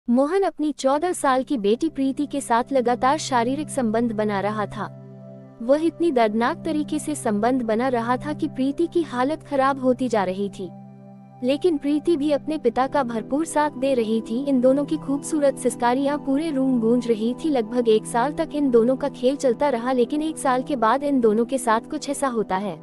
मोहन अपनी 14 साल की बेटी प्रीति के साथ लगातार शारीरिक संबंध बना रहा था। वह इतनी दर्दनाक तरीके से संबंध बना रहा था कि प्रीति की हालत खराब होती जा रही थी। लेकिन प्रीति भी अपने पिता का भरपूर साथ दे रही थी। इन दोनों की खूबसूरत सिसकारियां पूरे रूम गूंज रही थी। लगभग 1 साल तक इन दोनों का खेल चलता रहा, लेकिन 1 साल के बाद इन दोनों के साथ कुछ ऐसा होता है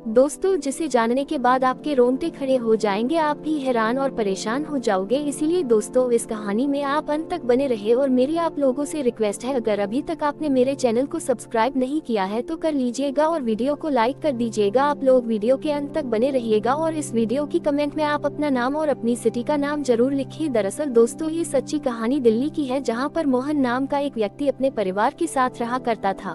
दोस्तों, जिसे जानने के बाद आपके रोंगटे खड़े हो जाएंगे। आप भी हैरान और परेशान हो जाओगे। इसीलिए दोस्तों, इस कहानी में आप अंत तक बने रहे। और मेरी आप लोगों से रिक्वेस्ट है, अगर अभी तक आपने मेरे चैनल को सब्सक्राइब नहीं किया है तो कर लीजिएगा और वीडियो को लाइक कर दीजिएगा। आप लोग वीडियो के अंत तक बने रहिएगा और इस वीडियो की कमेंट में आप अपना नाम और अपनी सिटी का नाम जरूर लिखिए। दरअसल दोस्तों, ये सच्ची कहानी दिल्ली की है, जहाँ पर मोहन नाम का एक व्यक्ति अपने परिवार के साथ रहा करता था।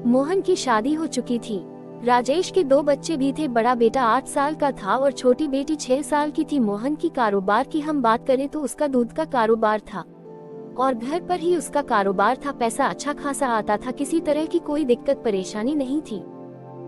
मोहन की शादी हो चुकी थी। राजेश के 2 बच्चे भी थे। बड़ा बेटा 8 साल का था और छोटी बेटी 6 साल की थी। मोहन की कारोबार की हम बात करें तो उसका दूध का कारोबार था और घर पर ही उसका कारोबार था। पैसा अच्छा खासा आता था, किसी तरह की कोई दिक्कत परेशानी नहीं थी।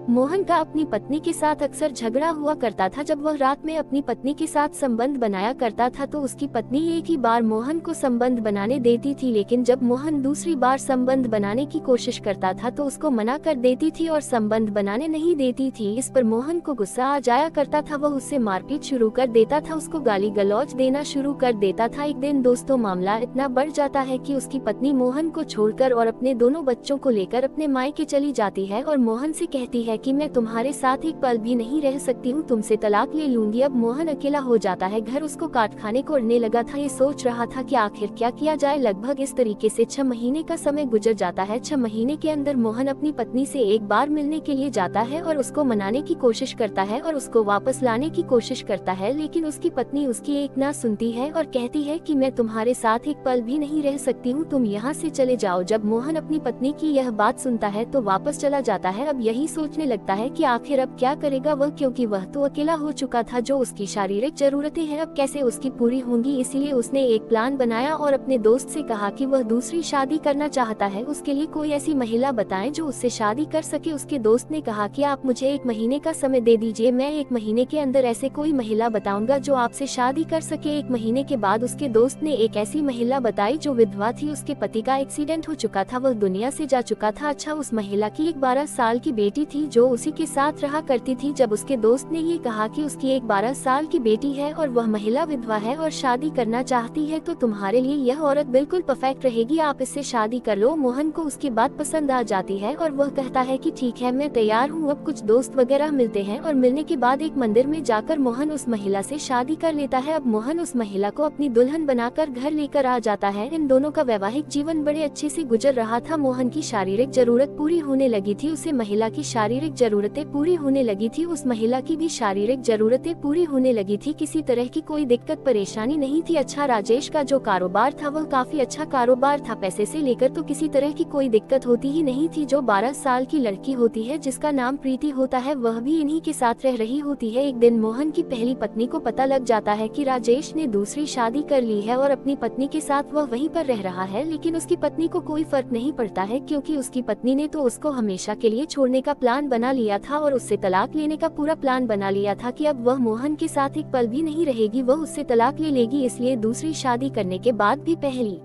मोहन का अपनी पत्नी के साथ अक्सर झगड़ा हुआ करता था। जब वह रात में अपनी पत्नी के साथ संबंध बनाया करता था तो उसकी पत्नी एक ही बार मोहन को संबंध बनाने देती थी, लेकिन जब मोहन दूसरी बार संबंध बनाने की कोशिश करता था तो उसको मना कर देती थी और संबंध बनाने नहीं देती थी। इस पर मोहन को गुस्सा आ जाया करता था। वह उससे मारपीट शुरू कर देता था, उसको गाली गलौज देना शुरू कर देता था। एक दिन दोस्तों, मामला इतना बढ़ जाता है कि उसकी पत्नी मोहन को छोड़कर और अपने दोनों बच्चों को लेकर अपने मायके चली जाती है और मोहन से कहती है कि मैं तुम्हारे साथ एक पल भी नहीं रह सकती हूँ, तुमसे तलाक ले लूंगी। अब मोहन अकेला हो जाता है। घर उसको काट खाने को उड़ने लगा था। ये सोच रहा था कि आखिर क्या किया जाए। लगभग इस तरीके से 6 महीने का समय गुजर जाता है। 6 महीने के अंदर मोहन अपनी पत्नी से एक बार मिलने के लिए जाता है और उसको मनाने की कोशिश करता है और उसको वापस लाने की कोशिश करता है, लेकिन उसकी पत्नी उसकी एक ना सुनती है और कहती है कि मैं तुम्हारे साथ एक पल भी नहीं रह सकती हूँ, तुम यहाँ से चले जाओ। जब मोहन अपनी पत्नी की यह बात सुनता है तो वापस चला जाता है। अब यही सोचने लगता है कि आखिर अब क्या करेगा वह, क्योंकि वह तो अकेला हो चुका था। जो उसकी शारीरिक जरूरतें हैं अब कैसे उसकी पूरी होंगी। इसलिए उसने एक प्लान बनाया और अपने दोस्त से कहा कि वह दूसरी शादी करना चाहता है। उसके लिए कोई ऐसी महिला बताएं जो उससे शादी कर सके। उसके दोस्त ने कहा कि आप मुझे 1 महीने का समय दे दीजिए, मैं 1 महीने के अंदर ऐसे कोई महिला बताऊंगा जो आपसे शादी कर सके। 1 महीने के बाद उसके दोस्त ने एक ऐसी महिला बताई जो विधवा थी। उसके पति का एक्सीडेंट हो चुका था, वह दुनिया से जा चुका था। अच्छा, उस महिला की एक 12 साल की बेटी थी जो उसी के साथ रहा करती थी। जब उसके दोस्त ने ये कहा कि उसकी एक 12 साल की बेटी है और वह महिला विधवा है और शादी करना चाहती है, तो तुम्हारे लिए यह औरत बिल्कुल परफेक्ट रहेगी, आप इससे शादी कर लो। मोहन को उसकी बात पसंद आ जाती है और वह कहता है कि ठीक है, मैं तैयार हूँ। अब कुछ दोस्त वगैरह मिलते हैं और मिलने के बाद एक मंदिर में जाकर मोहन उस महिला से शादी कर लेता है। अब मोहन उस महिला को अपनी दुल्हन बनाकर घर लेकर आ जाता है। इन दोनों का वैवाहिक जीवन बड़े अच्छे से गुजर रहा था। मोहन की शारीरिक जरूरत पूरी होने लगी थी, उसे महिला की शारीरिक जरूरतें पूरी होने लगी थी, उस महिला की भी शारीरिक जरूरतें पूरी होने लगी थी। किसी तरह की कोई दिक्कत परेशानी नहीं थी। अच्छा, राजेश का जो कारोबार था वह काफी अच्छा कारोबार था। पैसे से लेकर तो किसी तरह की कोई दिक्कत होती ही नहीं थी। जो 12 साल की लड़की होती है जिसका नाम प्रीति होता है, वह भी इन्हीं के साथ रह रही होती है। एक दिन मोहन की पहली पत्नी को पता लग जाता है कि राजेश ने दूसरी शादी कर ली है और अपनी पत्नी के साथ वह वहीं पर रह रहा है, लेकिन उसकी पत्नी को कोई फर्क नहीं पड़ता है, क्योंकि उसकी पत्नी ने तो उसको हमेशा के लिए छोड़ने का प्लान बना लिया था और उससे तलाक लेने का पूरा प्लान बना लिया था कि अब वह मोहन के साथ एक पल भी नहीं रहेगी, वह उससे तलाक ले लेगी। इसलिए दूसरी शादी करने के बाद भी पहली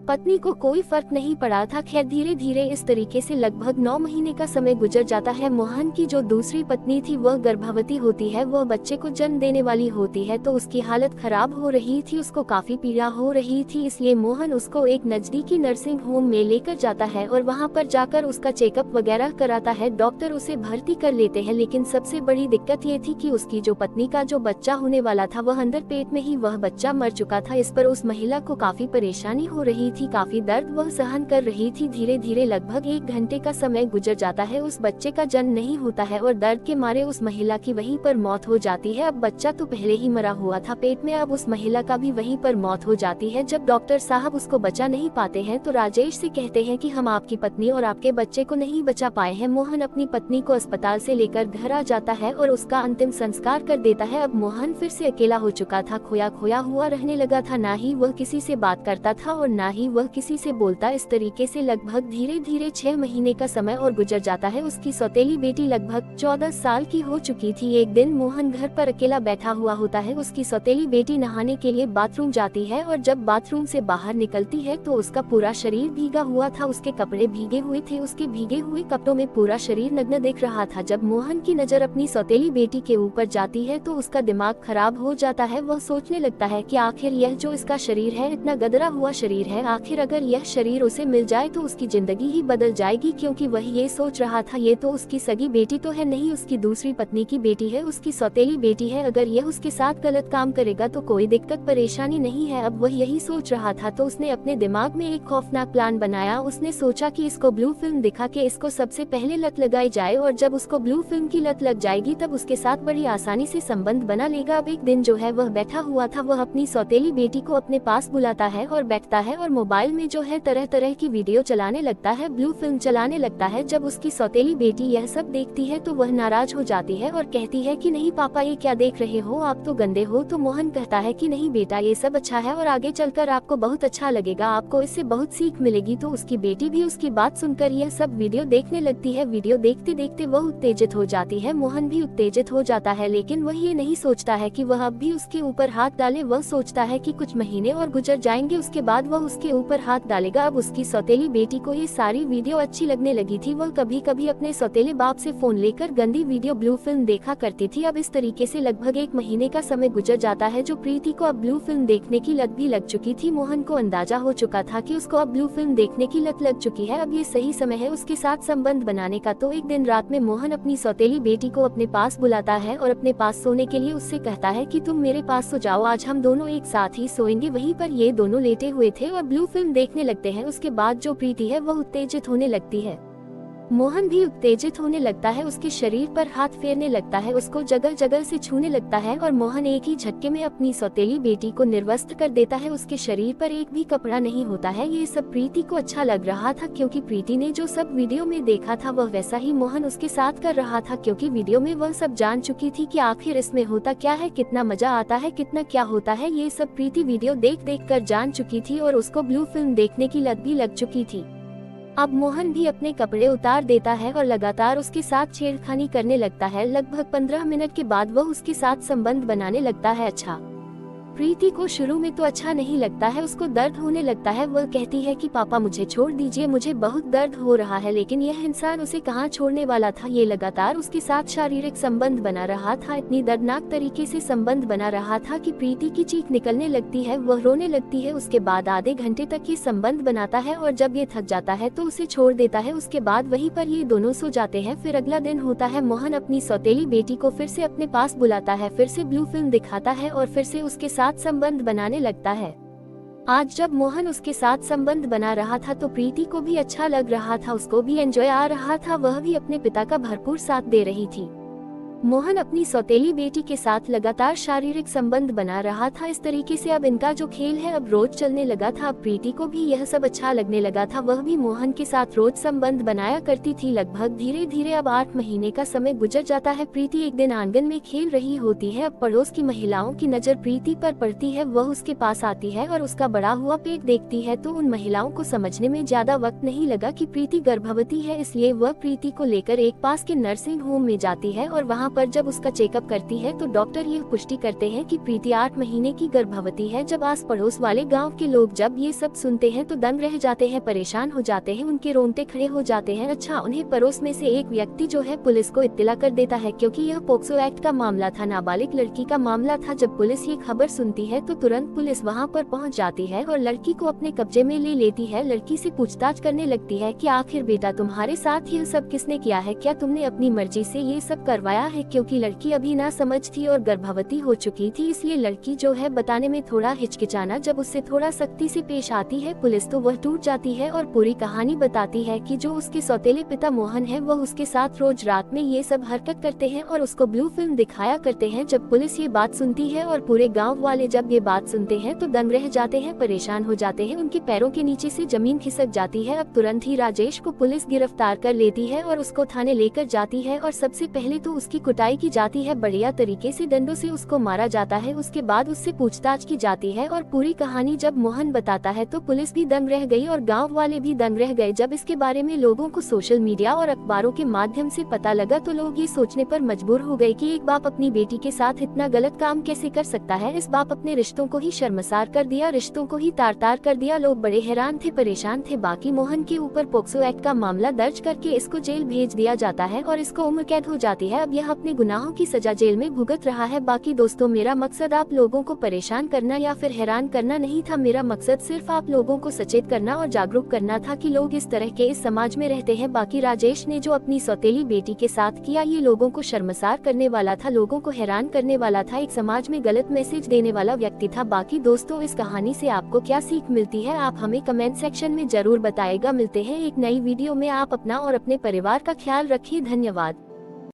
पत्नी को कोई फर्क नहीं पड़ा था। खैर, धीरे धीरे इस तरीके से लगभग 9 महीने का समय गुजर जाता है। मोहन की जो दूसरी पत्नी थी वह गर्भवती होती है, वह बच्चे को जन्म देने वाली होती है, तो उसकी हालत खराब हो रही थी, उसको काफी पीड़ा हो रही थी। इसलिए मोहन उसको एक नजदीकी नर्सिंग होम में लेकर जाता है और वहां पर जाकर उसका चेकअप वगैरह कराता है। डॉक्टर उसे भर्ती कर लेते हैं, लेकिन सबसे बड़ी दिक्कत ये थी कि उसकी जो पत्नी का जो बच्चा होने वाला था वह अंदर पेट में ही वह बच्चा मर चुका था। इस पर उस महिला को काफी परेशानी हो रही थी, काफी दर्द वह सहन कर रही थी। धीरे धीरे लगभग 1 घंटे का समय गुजर जाता है, उस बच्चे का जन्म नहीं होता है और दर्द के मारे उस महिला की वहीं पर मौत हो जाती है। अब बच्चा तो पहले ही मरा हुआ था पेट में, अब उस महिला का भी वहीं पर मौत हो जाती है। जब डॉक्टर साहब उसको बचा नहीं पाते हैं तो राजेश से कहते हैं कि हम आपकी पत्नी और आपके बच्चे को नहीं बचा पाए हैं। मोहन अपनी पत्नी को अस्पताल से लेकर घर आ जाता है और उसका अंतिम संस्कार कर देता है। अब मोहन फिर से अकेला हो चुका था, खोया खोया हुआ रहने लगा था। ना ही वह किसी से बात करता था और ना ही ही वह किसी से बोलता। इस तरीके से लगभग धीरे धीरे 6 महीने का समय और गुजर जाता है। उसकी सौतेली बेटी लगभग 14 साल की हो चुकी थी। एक दिन मोहन घर पर अकेला बैठा हुआ होता है। उसकी सौतेली बेटी नहाने के लिए बाथरूम जाती है और जब बाथरूम से बाहर निकलती है तो उसका पूरा शरीर भीगा हुआ था। उसके कपड़े भीगे हुए थे। उसके भीगे हुए कपड़ों में पूरा शरीर नग्न दिख रहा था। जब मोहन की नजर अपनी सौतेली बेटी के ऊपर जाती है तो उसका दिमाग खराब हो जाता है। वह सोचने लगता है कि आखिर यह जो इसका शरीर है, इतना गदरा हुआ शरीर है, आखिर अगर यह शरीर उसे मिल जाए तो उसकी जिंदगी ही बदल जाएगी। क्योंकि वह ये सोच रहा था ये तो उसकी सगी बेटी तो है नहीं, उसकी दूसरी पत्नी की बेटी है, उसकी सौतेली बेटी है। अगर यह उसके साथ गलत काम करेगा तो कोई दिक्कत परेशानी नहीं है। अब वह यही सोच रहा था तो उसने अपने दिमाग में एक खौफनाक प्लान बनाया। उसने सोचा कि इसको ब्लू फिल्म दिखा के इसको सबसे पहले लत लगाई जाए और जब उसको ब्लू फिल्म की लत लग जाएगी तब उसके साथ बड़ी आसानी से संबंध बना लेगा। अब एक दिन जो है वह बैठा हुआ था, वह अपनी सौतेली बेटी को अपने पास बुलाता है और बैठता है और मोबाइल में जो है तरह तरह की वीडियो चलाने लगता है, ब्लू फिल्म चलाने लगता है। जब उसकी सौतेली बेटी यह सब देखती है तो वह नाराज हो जाती है और कहती है कि नहीं पापा, ये क्या देख रहे हो, आप तो गंदे हो। तो मोहन कहता है कि नहीं बेटा, ये सब अच्छा है और आगे चलकर आपको बहुत अच्छा लगेगा, आपको इससे बहुत सीख मिलेगी। तो उसकी बेटी भी उसकी बात सुनकर यह सब वीडियो देखने लगती है। वीडियो देखते देखते वह उत्तेजित हो जाती है। मोहन भी उत्तेजित हो जाता है, लेकिन वह ये नहीं सोचता है कि वह अब भी उसके ऊपर हाथ डाले। वह सोचता है कि कुछ महीने और गुजर जाएंगे, उसके बाद वह उसके ऊपर हाथ डालेगा। अब उसकी सौतेली बेटी को ये सारी वीडियो अच्छी लगने लगी थी। वह कभी कभी अपने सौतेले बाप से फोन लेकर गंदी वीडियो ब्लू फिल्म देखा करती थी। अब इस तरीके से लगभग 1 महीने का समय गुजर जाता है। जो प्रीति को अब ब्लू फिल्म देखने की लत भी लग चुकी थी। मोहन को अंदाजा हो चुका था कि उसको अब ब्लू फिल्म देखने की लत लग चुकी है, अब ये सही समय है उसके साथ संबंध बनाने का। तो एक दिन रात में मोहन अपनी सौतेली बेटी को अपने पास बुलाता है और अपने पास सोने के लिए उससे कहता है कि तुम मेरे पास सो जाओ, आज हम दोनों एक साथ ही सोएंगे। वहीं पर ये दोनों लेटे हुए थे और ब्लू फिल्म देखने लगते हैं। उसके बाद जो प्रीति है वह उत्तेजित होने लगती है। मोहन भी उत्तेजित होने लगता है, उसके शरीर पर हाथ फेरने लगता है, उसको जगह जगह से छूने लगता है और मोहन एक ही झटके में अपनी सौतेली बेटी को निर्वस्त्र कर देता है। उसके शरीर पर एक भी कपड़ा नहीं होता है। ये सब प्रीति को अच्छा लग रहा था क्योंकि प्रीति ने जो सब वीडियो में देखा था वह वैसा ही मोहन उसके साथ कर रहा था। क्योंकि वीडियो में वह सब जान चुकी थी कि आखिर इसमें होता क्या है, कितना मजा आता है, कितना क्या होता है। ये सब प्रीति वीडियो देख देख कर जान चुकी थी और उसको ब्लू फिल्म देखने की लत भी लग चुकी थी। अब मोहन भी अपने कपड़े उतार देता है और लगातार उसके साथ छेड़खानी करने लगता है। लगभग 15 मिनट के बाद वह उसके साथ संबंध बनाने लगता है। अच्छा, प्रीति को शुरू में तो अच्छा नहीं लगता है, उसको दर्द होने लगता है। वह कहती है कि पापा मुझे छोड़ दीजिए, मुझे बहुत दर्द हो रहा है। लेकिन यह इंसान उसे कहाँ छोड़ने वाला था। ये लगातार उसके साथ शारीरिक संबंध बना रहा था, इतनी दर्दनाक तरीके से संबंध बना रहा था कि प्रीति की चीख निकलने लगती है, वह रोने लगती है। उसके बाद आधे घंटे तक ये संबंध बनाता है और जब ये थक जाता है तो उसे छोड़ देता है। उसके बाद वहीं पर ये दोनों सो जाते हैं। फिर अगला दिन होता है। मोहन अपनी सौतेली बेटी को फिर से अपने पास बुलाता है, फिर से ब्लू फिल्म दिखाता है और फिर से उसके साथ संबंध बनाने लगता है। आज जब मोहन उसके साथ संबंध बना रहा था तो प्रीति को भी अच्छा लग रहा था, उसको भी एंजॉय आ रहा था, वह भी अपने पिता का भरपूर साथ दे रही थी। मोहन अपनी सौतेली बेटी के साथ लगातार शारीरिक संबंध बना रहा था। इस तरीके से अब इनका जो खेल है अब रोज चलने लगा था। अब प्रीति को भी यह सब अच्छा लगने लगा था, वह भी मोहन के साथ रोज संबंध बनाया करती थी। लगभग धीरे धीरे अब 8 महीने का समय गुजर जाता है। प्रीति एक दिन आंगन में खेल रही होती है। अब पड़ोस की महिलाओं की नजर प्रीति पर पड़ती है, वह उसके पास आती है और उसका बड़ा हुआ पेट देखती है। तो उन महिलाओं को समझने में ज्यादा वक्त नहीं लगा कि प्रीति गर्भवती है, इसलिए वह प्रीति को लेकर एक पास के नर्सिंग होम में जाती है और वहाँ पर जब उसका चेकअप करती है तो डॉक्टर यह पुष्टि करते हैं कि प्रीति 8 महीने की गर्भवती है। जब आस पड़ोस वाले गांव के लोग जब ये सब सुनते हैं तो दंग रह जाते हैं, परेशान हो जाते हैं, उनके रोंगटे खड़े हो जाते हैं। अच्छा, उन्हें पड़ोस में से एक व्यक्ति जो है पुलिस को इत्तला कर देता है क्योंकि यह पोक्सो एक्ट का मामला था, नाबालिग लड़की का मामला था। जब पुलिस ये खबर सुनती है तो तुरंत पुलिस वहाँ पर पहुँच जाती है और लड़की को अपने कब्जे में ले लेती है। लड़की से पूछताछ करने लगती है कि आखिर बेटा तुम्हारे साथ यह सब किसने किया है, क्या तुमने अपनी मर्जी से ये सब करवाया है। क्योंकि लड़की अभी ना समझ थी और गर्भवती हो चुकी थी, इसलिए लड़की जो है बताने में थोड़ा हिचकिचाना। जब उससे थोड़ा सख्ती से पेश आती है पुलिस तो वह टूट जाती है और पूरी कहानी बताती है कि जो उसके सौतेले पिता मोहन है वह उसके साथ रोज रात में ये सब हरकत करते हैं और उसको ब्लू फिल्म दिखाया करते हैं। जब पुलिस ये बात सुनती है और पूरे गाँव वाले जब ये बात सुनते हैं तो दंग रह जाते हैं, परेशान हो जाते हैं, उनके पैरों के नीचे से जमीन खिसक जाती है। अब तुरंत ही राजेश को पुलिस गिरफ्तार कर लेती है और उसको थाने लेकर जाती है और सबसे पहले तो उसकी कुटाई की जाती है, बढ़िया तरीके से डंडों से उसको मारा जाता है। उसके बाद उससे पूछताछ की जाती है और पूरी कहानी जब मोहन बताता है तो पुलिस भी दंग रह गई और गाँव वाले भी दंग रह गए। जब इसके बारे में लोगों को सोशल मीडिया और अखबारों के माध्यम से पता लगा तो लोग ये सोचने पर मजबूर हो गए कि एक बाप अपनी बेटी के साथ इतना गलत काम कैसे कर सकता है। इस बाप अपने रिश्तों को ही शर्मसार कर दिया, रिश्तों को ही तार तार कर दिया। लोग बड़े हैरान थे, परेशान थे। बाकी मोहन के ऊपर पोक्सो एक्ट का मामला दर्ज करके इसको जेल भेज दिया जाता है और इसको उम्र कैद हो जाती है। अब यह अपने गुनाहों की सजा जेल में भुगत रहा है। बाकी दोस्तों, मेरा मकसद आप लोगों को परेशान करना या फिर हैरान करना नहीं था। मेरा मकसद सिर्फ आप लोगों को सचेत करना और जागरूक करना था कि लोग इस तरह के इस समाज में रहते हैं। बाकी राजेश ने जो अपनी सौतेली बेटी के साथ किया, ये लोगों को शर्मसार करने वाला था, लोगों को हैरान करने वाला था, एक समाज में गलत मैसेज देने वाला व्यक्ति था। बाकी दोस्तों, इस कहानी से आपको क्या सीख मिलती है, आप हमें कमेंट सेक्शन में जरूर बताएगा। मिलते हैं एक नई वीडियो में। आप अपना और अपने परिवार का ख्याल रखिए। धन्यवाद।